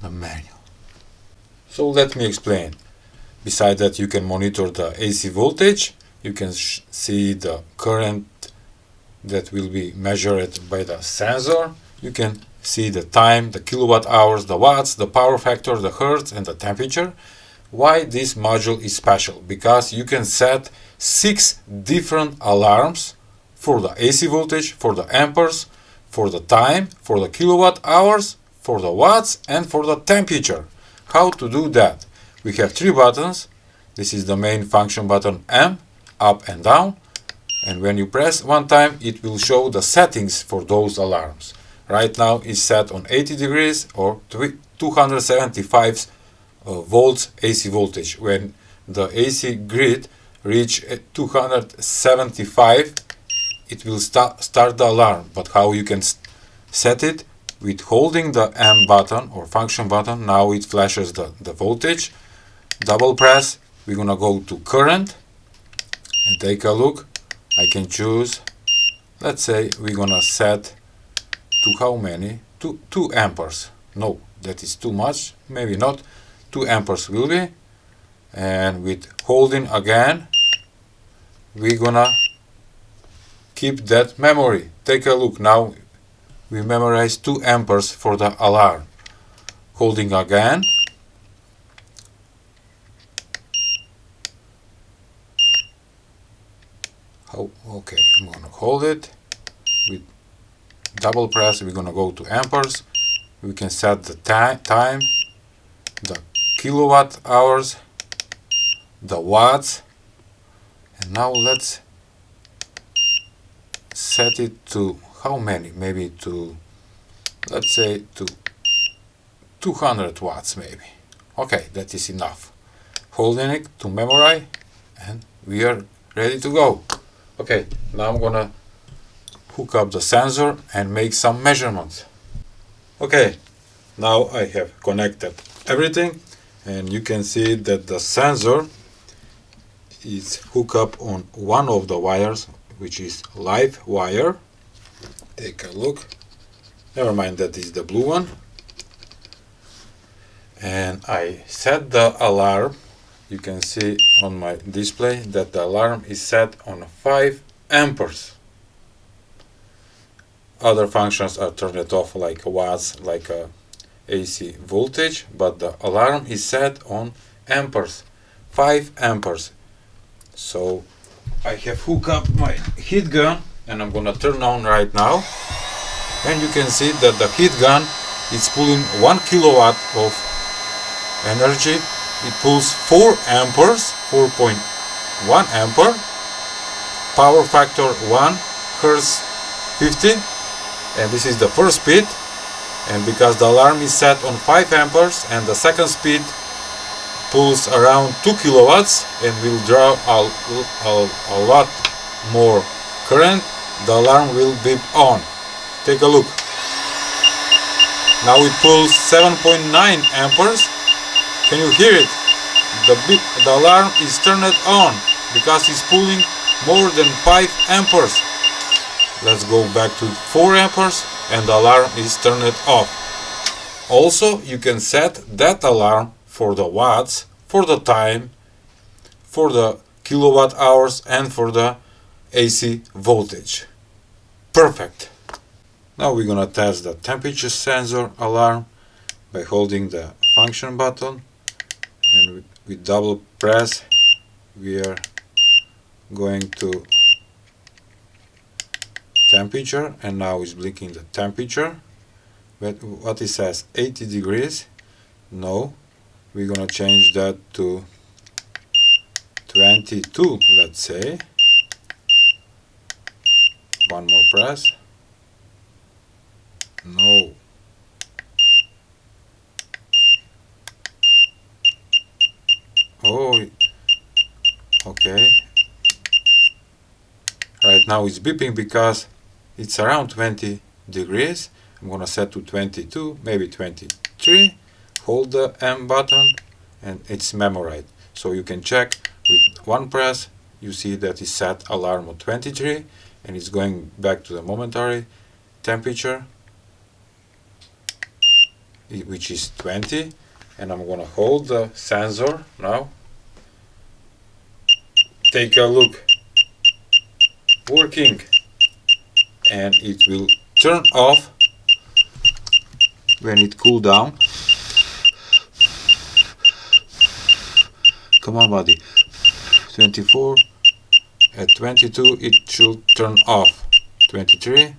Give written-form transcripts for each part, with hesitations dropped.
the manual. So let me explain. Besides that, you can monitor the AC voltage, you can see the current that will be measured by the sensor, you can see the time, the kilowatt hours, the watts, the power factor, the hertz, and the temperature. Why this module is special? Because you can set 6 different alarms for the AC voltage, for the amperes, for the time, for the kilowatt hours, for the watts, and for the temperature. How to do that? We have 3 buttons. This is the main function button M, up and down. And when you press one time, it will show the settings for those alarms. Right now it's set on 80 degrees or 275 volts AC voltage. When the AC grid reach 275, it will start the alarm. But how you can set it? With holding the M button or function button, now it flashes the voltage. Double press, we're gonna go to current and take a look. I can choose, let's say we're gonna set to how many? 2 amperes. No, that is too much, maybe not. 2 amperes will be. And with holding again, we're gonna keep that memory. Take a look, now we memorize 2 amperes for the alarm. Holding again. Okay, I'm gonna hold it. With double press, we're gonna go to amperes. We can set the time, the kilowatt hours, the watts, and now let's set it to how many? Maybe to, let's say, to 200 watts maybe. Okay, that is enough. Holding it to memorize, and we are ready to go. Okay, now I'm gonna hook up the sensor and make some measurements. Okay, now I have connected everything, and you can see that the sensor is hooked up on one of the wires, which is live wire. Take a look. Never mind, that is the blue one. And I set the alarm. You can see on my display that the alarm is set on 5 amperes. Other functions are turned off, like watts, like AC voltage, but the alarm is set on amperes, 5 amperes. So I have hooked up my heat gun, and I'm gonna turn on right now, and you can see that the heat gun is pulling 1 kilowatt of energy. It pulls 4 amperes, 4.1 ampere, power factor 1 hertz 50, and this is the first speed. And because the alarm is set on 5 amperes and the second speed pulls around 2 kilowatts and will draw a lot more current, the alarm will beep on. Take a look. Now it pulls 7.9 amperes. Can you hear it? The alarm is turned on because it's pulling more than 5 amperes. Let's go back to 4 amperes and the alarm is turned off. Also, you can set that alarm for the watts, for the time, for the kilowatt hours, and for the AC voltage. Perfect. Now we're gonna test the temperature sensor alarm by holding the function button, and with double press we are going to temperature, and now it's blinking the temperature. But what it says, 80 degrees. No, we're gonna change that to 22, let's say. One more press. No. Oh, okay. Right now it's beeping because it's around 20 degrees. I'm gonna set to 22, maybe 23. Hold the M button and it's memorized. So you can check with one press. You see that it's set alarm on 23 and it's going back to the momentary temperature. which is 20, and I'm gonna hold the sensor now. Take a look, working, and it will turn off when it cool down. Come on, buddy. 24. At 22 it should turn off. 23.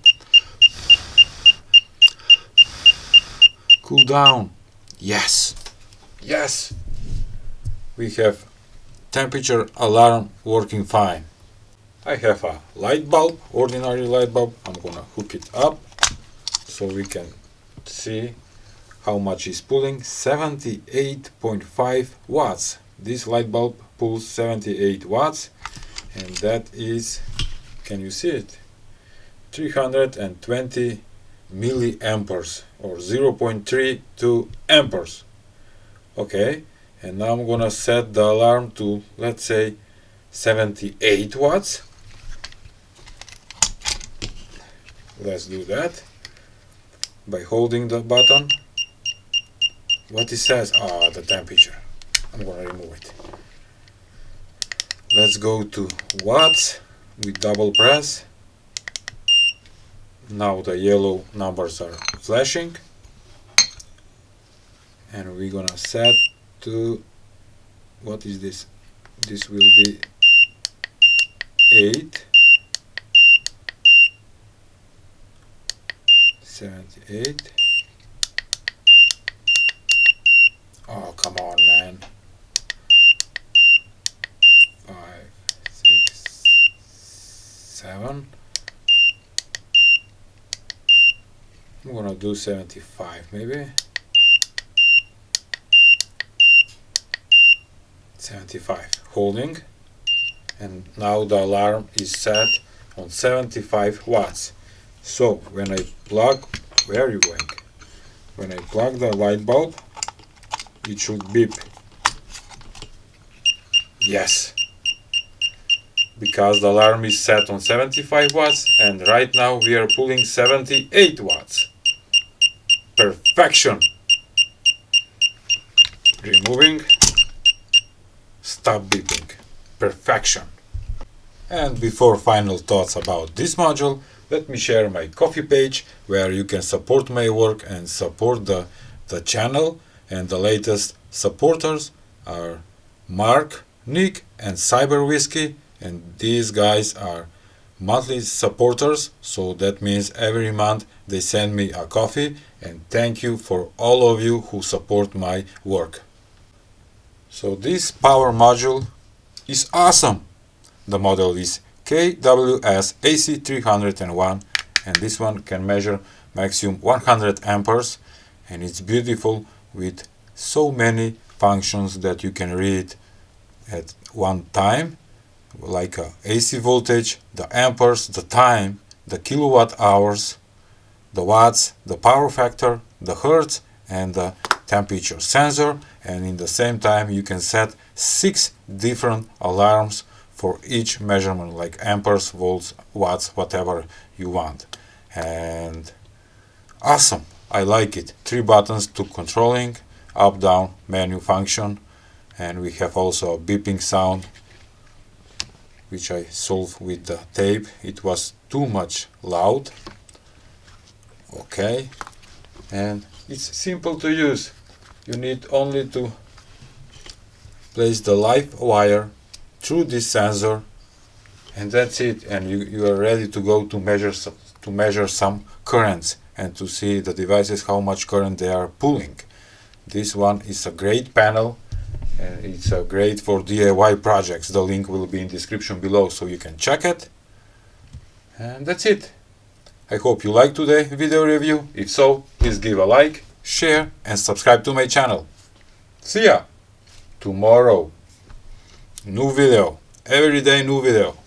Cool down. Yes. Yes. We have temperature alarm working fine. I have a light bulb, ordinary light bulb. I'm gonna hook it up so we can see how much is pulling. 78.5 watts. This light bulb pulls 78 watts, and that is, can you see it? 320 milliamperes or 0.32 amperes. Okay, and now I'm gonna set the alarm to, let's say, 78 watts. Let's do that by holding the button. What it says? Ah, the temperature. I'm gonna remove it. Let's go to watts with double press. Now the yellow numbers are flashing, and we're gonna set to, what is this? This will be 8, 78. Oh, come on, man. 5, 6, 7. I'm gonna do 75 maybe. 75. Holding. And now the alarm is set on 75 watts. So when I plug, where are you going? When I plug the light bulb, it should beep. Yes, because the alarm is set on 75 watts, and right now we are pulling 78 watts. Perfection. Removing. Stop beeping. Perfection. And before final thoughts about this module, let me share my Ko-fi page where you can support my work and support the channel. And the latest supporters are Mark, Nick, and Cyber Whiskey, and these guys are monthly supporters, so that means every month they send me a coffee, and thank you for all of you who support my work. So this power module is awesome. The model is KWS AC301, and this one can measure maximum 100 amperes, and it's beautiful with so many functions that you can read at one time, like AC voltage, the amperes, the time, the kilowatt hours, the watts, the power factor, the hertz, and the temperature sensor. And in the same time you can set 6 different alarms for each measurement, like amperes, volts, watts, whatever you want. And awesome, I like it. 3 buttons to controlling, up, down, menu function, and we have also a beeping sound, which I solved with the tape. It was too much loud. Okay, and it's simple to use. You need only to place the live wire through this sensor, and that's it, and you are ready to go to measure some currents and to see the devices how much current they are pulling. This one is a great panel, and it's great for DIY projects. The link will be in description below so you can check it. And that's it. I hope you liked today's video review. If so, please give a like, share, and subscribe to my channel. See ya! Tomorrow, new video. Every day new video.